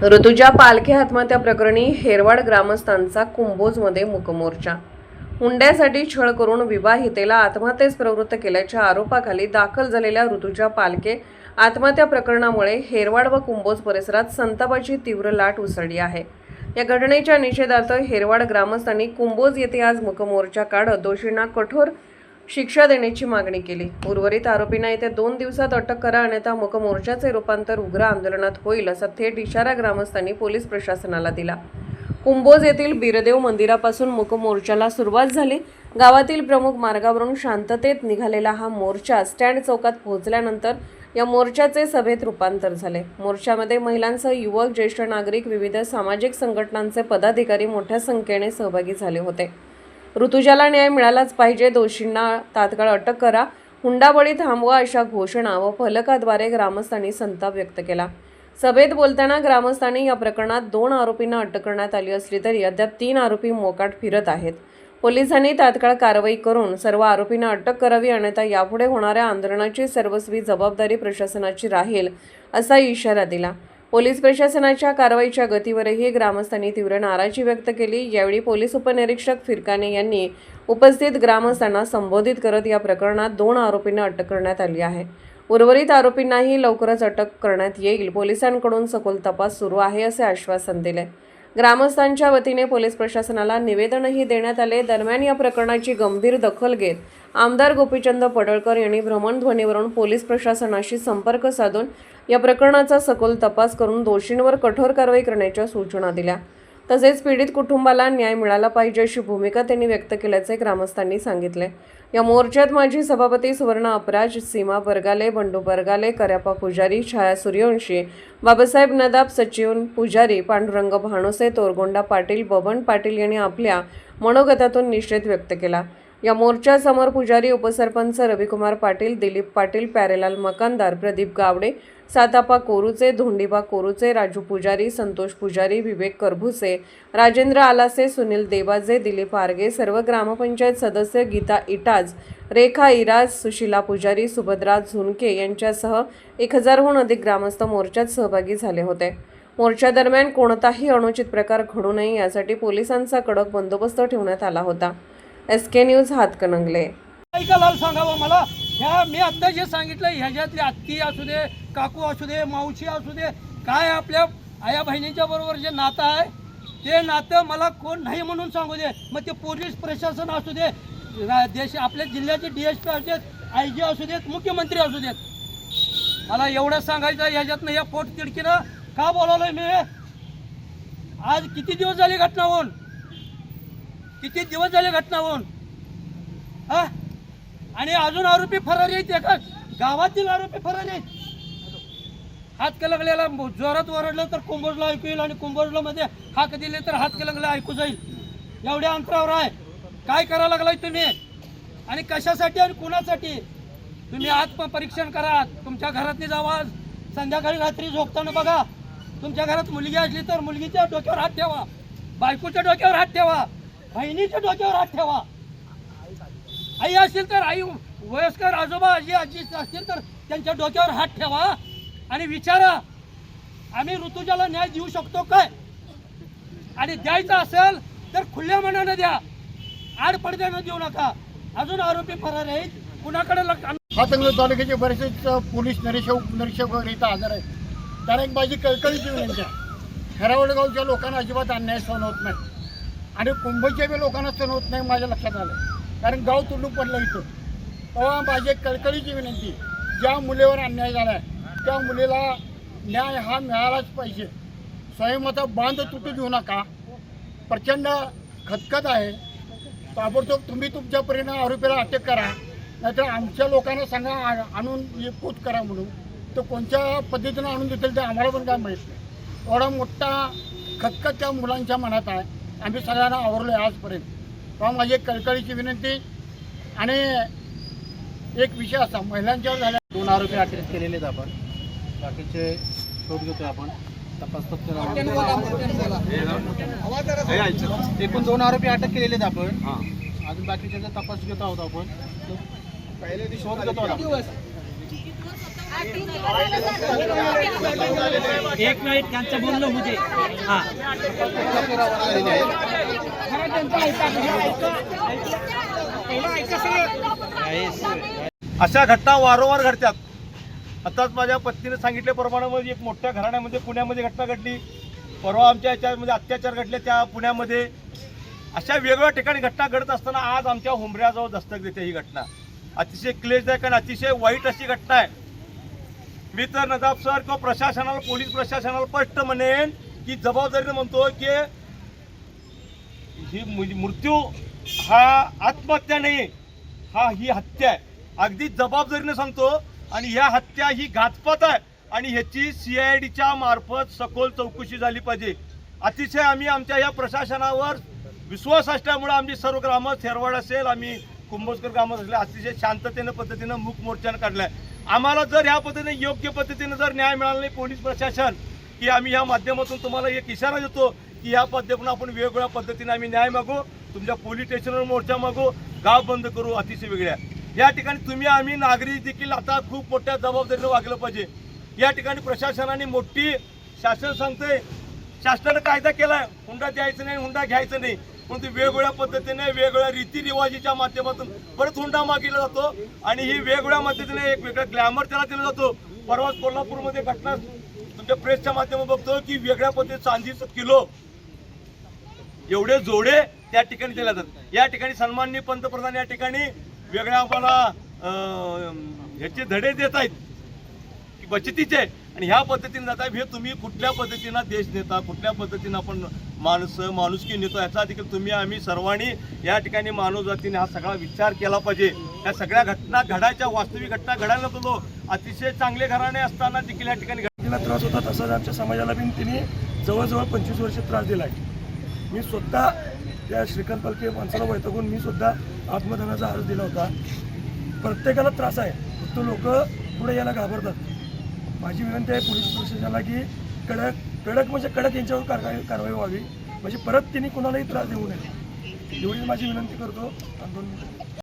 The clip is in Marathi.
ऋतुजा पालखे आत्महत्या प्रकरणी हेरवाड ग्रामस्थांचा कुंभोजमध्ये मूकमोर्चा। हुंड्यासाठी छळ करून विवाहितेला आत्महत्येस प्रवृत्त केल्याच्या आरोपाखाली दाखल झालेल्या ऋतुजा पालखे आत्महत्या प्रकरणामुळे हेरवाड व कुंभोज परिसरात संतापाची तीव्र लाट उसळली आहे। या घटनेच्या निषेधार्थ हेरवाड ग्रामस्थांनी कुंभोज येथे आज मूकमोर्चा काढत दोषींना कठोर शिक्षा देण्याची मागणी केली। उर्वरित आरोपींना येत्या 2 दिवसात अटक करा, अन्यथा मूकमोर्चाचे रूपांतर उग्र आंदोलनात होईल असा थेट इशारा ग्रामस्थांनी पोलीस प्रशासनाला दिला। कुंभोज येथील बिरदेव मंदिरापासून मूकमोर्चाला सुरुवात झाली। गावातील प्रमुख मार्गावरून शांततेत निघालेला हा मोर्चा स्टँड चौकात पोहोचल्यानंतर या मोर्चाचे सभेत रूपांतर झाले। मोर्चामध्ये महिलांसह युवक, ज्येष्ठ नागरिक, विविध सामाजिक संघटनांचे पदाधिकारी मोठ्या संख्येने सहभागी झाले होते। ऋतुजाला न्याय मिळालाच पाहिजे, दोषींना तात्काळ अटक करा, हुंडाबळी थांबवा अशा घोषणा व फलकाद्वारे ग्रामस्थांनी संताप व्यक्त केला। सभेत बोलताना ग्रामस्थांनी या प्रकरणात 2 आरोपींना अटक करण्यात आली असली तरी अद्याप 3 आरोपी मोकाट फिरत आहेत। पोलिसांनी तात्काळ कारवाई करून सर्व आरोपींना अटक करावी, अन्यथा यापुढे होणाऱ्या आंदोलनाची सर्वस्वी जबाबदारी प्रशासनाची राहील असा इशारा दिला। पोलीस प्रशासनाच्या कारवाईच्या गतीवरही ग्रामस्थांनी तीव्र नाराजी व्यक्त केली। यावेळी पोलीस उपनिरीक्षक फिरकाने यांनी उपस्थित ग्रामस्थांना संबोधित करत या प्रकरणात 2 आरोपींना अटक करण्यात आली आहे। उर्वरित आरोपींनाही लवकरच अटक करण्यात येईल। पोलिसांकडून सखोल तपास सुरू आहे असे आश्वासन दिले। ग्रामस्थांच्या वतीने पोलीस प्रशासनाला निवेदनही देण्यात आले। दरम्यान या प्रकरणाची गंभीर दखल घेत आमदार गोपीचंद पडळकर यांनी भ्रमणध्वनीवरून पोलीस प्रशासनाशी संपर्क साधून या प्रकरणाचा सखोल तपास करून दोषींवर कठोर कारवाई करण्याच्या सूचना दिल्या। तसेच पीडित कुटुंबाला न्याय मिळाला पाहिजे अशी भूमिका त्यांनी व्यक्त केल्याचे ग्रामस्थांनी सांगितले। या मोर्चात माजी सभापती सुवर्ण अपराज, सीमा बरगाले, बंडू बरगाले, कर्याप्पा पुजारी, छाया सूर्यवंशी, बाबासाहेब नदाब, सचिन पुजारी, पांडुरंग भानुसे, तोरगोंडा पाटील, बबन पाटील यांनी आपल्या मनोगतातून निषेध व्यक्त केला। या मोर्चासमोर पुजारी, उपसरपंच रविकुमार पाटील, दिलीप पाटील, प्यारेलाल मकानदार, प्रदीप गावडे, सातापा कोरुचे, धोंडीबा कोरुचे, राजू पुजारी, संतोष पुजारी, विवेक करभुसे, राजेंद्र आलासे, सुनील देवाजे, दिलीप आरगे, सर्व ग्रामपंचायत सदस्य, गीता इटाज, रेखा इराज, सुशीला पुजारी, सुभद्रा झुनके यांच्यासह 1000हून अधिक ग्रामस्थ मोर्चात सहभागी झाले होते। मोर्चा दरम्यान कोणताही अनुचित प्रकार घडू नये यासाठी पोलिसांचा कडक बंदोबस्त ठेवण्यात आला होता। SK news Hatkanangale. सांगावं मला, ह्या मी आता जे सांगितलं ह्याच्यातली आत्ती असू दे, काकू असू दे, मावशी असू दे, काय आपल्या आया बहिणीच्या बरोबर जे नातं आहे ते नातं मला कोण नाही म्हणून सांगू दे। मग ते पोलीस प्रशासन असू दे, देश आपल्या जिल्ह्याचे DSP असू देत, IG असू देत, मुख्यमंत्री असू देत, मला एवढं सांगायचं ह्याच्यातनं या पोट तिडकीनं का बोलावलंय मी। आज किती दिवस झाले घटना होऊन, किती दिवस झाले घटना होऊन, हा, आणि अजून आरोपी फरारी आहेत। एका गावातील आरोपी फरारी आहेत। हातकलंगल्याला जोरात ओरडलं तर कुंभोजला ऐकू येईल आणि कुंभोजला मध्ये हाक दिले तर हातकलंगला ऐकू जाईल। एवढ्या अंतरावर आहे। काय करायला लागलाय तुम्ही आणि कशासाठी आणि कुणासाठी? तुम्ही आत्मपरीक्षण करा। तुमच्या घरातली जावा, संध्याकाळी रात्री झोपताना बघा। तुमच्या घरात मुलगी असली तर मुलगीच्या डोक्यावर हात ठेवा, बायकोच्या डोक्यावर हात ठेवा, बहिणीच्या डोक्यावर हात ठेवा, आई असतील तर आई, वयस्कर आजोबा आजी असतील तर त्यांच्या डोक्यावर हात ठेवा आणि विचारा, आम्ही ऋतुजाला न्याय देऊ शकतो काय? आणि द्यायचा असेल तर खुल्या मनानं द्या, आडपडद्यानं देऊ नका। अजून आरोपी फरार आहेत, कुणाकडे हातकणंगले तालुक्याचे बरेचसे पोलीस निरीक्षक वगैरे इथं हजर आहेत। कारण एक माझी कळकळीची विनंती आहे, हेरावड गावच्या लोकांना अजिबात अन्याय सहन होत नाही आणि कुंभोजच्या बी लोकांना सहन होत नाही। माझ्या लक्षात आलं, कारण गाव तुडून पडलं इथं। तेव्हा माझी एक कळकळीची विनंती, ज्या मुलीवर अन्याय झाला आहे त्या मुलीला न्याय हा मिळालाच पाहिजे। स्वयंमता बांध तुटू देऊ नका। प्रचंड खतखत आहे, ताबडतोब तुम्ही तुमच्या परीने आरोपीला अटक करा, नाहीतर आमच्या लोकांना सांगा आणून पूत करा म्हणून। तो कोणत्या पद्धतीनं आणून देतील ते आम्हाला पण काय माहीत नाही। एवढा मोठा खतखत त्या मुलांच्या मनात आहे। आम्ही सगळ्यांना आवरलो आहे आजपर्यंत। तेव्हा माझी एक कळकळीची विनंती आणि एक विषय असा, महिलांच्यावर झाल्या 2 आरोपी अटक केलेले आहेत। आपण बाकीचे शोध घेतोय, आपण तपास एकूण 2 आरोपी अटक केलेले आहेत आपण। अजून बाकीचे तपास घेत आहोत आपण, शोध घेतो। एक मिनिट त्यांचं बोलणं होऊ दे. हा अशा घटना वारंवार घडतात. आताच माझ्या पत्नीने सांगितल्याप्रमाणे म्हणजे एक मोठ्या घराण्यामध्ये पुण्यामध्ये घटना घडली. परवा आमच्या याच्यामध्ये अत्याचार घडले त्या पुण्यामध्ये. अशा वेगवेगळ्या ठिकाणी घटना घडत असताना आज आमच्या हुंबऱ्याजवळ दस्तक देते ही घटना. अतिशय क्लेशदायक आणि अतिशय वाईट अशी घटना आहे. मी तर नदाब सर किंवा प्रशासनाला पोलीस प्रशासनाला स्पष्ट म्हणेन की जबाबदारीने म्हणतो की ही मृत्यू हा आत्महत्या नाही, ही हत्या आहे. अगदी जबाबदारीने सांगतो. आणि ह्या हत्या ही घातपात आहे आणि ह्याची CIDच्या मार्फत सखोल चौकशी झाली पाहिजे. अतिशय आम्ही आमच्या या प्रशासनावर विश्वास असल्यामुळे आमची सर्व ग्रामस्थ हेरवाड असेल, आम्ही कुंभोजकर ग्रामस्थ असले अतिशय शांततेनं पद्धतीनं मूक मोर्चानं काढलाय. आम्हाला जर ह्या पद्धतीने योग्य पद्धतीने जर न्याय मिळाला नाही पोलीस प्रशासन की आम्ही ह्या माध्यमातून तुम्हाला एक इशारा देतो की ह्या पद्धतीनं आपण वेगवेगळ्या पद्धतीने आम्ही न्याय मागू, तुमच्या पोलीस स्टेशनवर मोर्चा मागू, गाव बंद करू. अतिशय वेगळ्या या ठिकाणी तुम्ही आम्ही नागरिक देखील आता खूप मोठ्या जबाबदारीनं वागलं पाहिजे. या ठिकाणी प्रशासनाने मोठी शासन सांगते, शासनानं कायदा केलाय हुंडा द्यायचं नाही, हुंडा घ्यायचं नाही, परंतु वेगवेगळ्या पद्धतीने वेगवेगळ्या रीतिरिवाजीच्या माध्यमातून परत हुंडा मागितला जातो आणि ही वेगवेगळ्या पद्धतीने एक वेगळा ग्लॅमर त्याला दिला जातो. परवाच कोल्हापूरमध्ये घटना तुमच्या प्रेसच्या माध्यमातून बघतो की वेगळ्या पद्धतीने चांदीचं किलो एवढे जोडे त्या ठिकाणी दिले जातात. या ठिकाणी सन्माननीय पंतप्रधान या ठिकाणी वेगळ्या आम्हाला ह्याचे धडे देत आहेत की बचतीचे आणि ह्या पद्धतीने जात आहे. हे तुम्ही कुठल्या पद्धतीनं देश नेता, कुठल्या पद्धतीनं आपण माणुसकी नेतो याचा देखील तुम्ही आम्ही सर्वांनी या ठिकाणी मानव जातीने हा सगळा विचार केला पाहिजे. या सगळ्या घटना घडायच्या, वास्तविक घटना घडायला नको. अतिशय चांगले घराणे असताना देखील या ठिकाणी तिला त्रास होता तसाच आमच्या समाजाला बी तिने जवळजवळ 25 वर्ष त्रास दिला आहे. मी स्वतः त्या श्रीकांत पालखे माणसाला वैतागून मी सुद्धा आत्मदानाचा अर्ज दिला होता. प्रत्येकाला त्रास आहे, फक्त लोक पुढे यायला घाबरतात. माझी विनंती आहे पोलीस प्रशासनाला की कडक म्हणजे कडक यांच्यावर कारवाई व्हावी, म्हणजे परत तिने कुणालाही त्रास देऊ नये. एवढीच माझी विनंती करतो.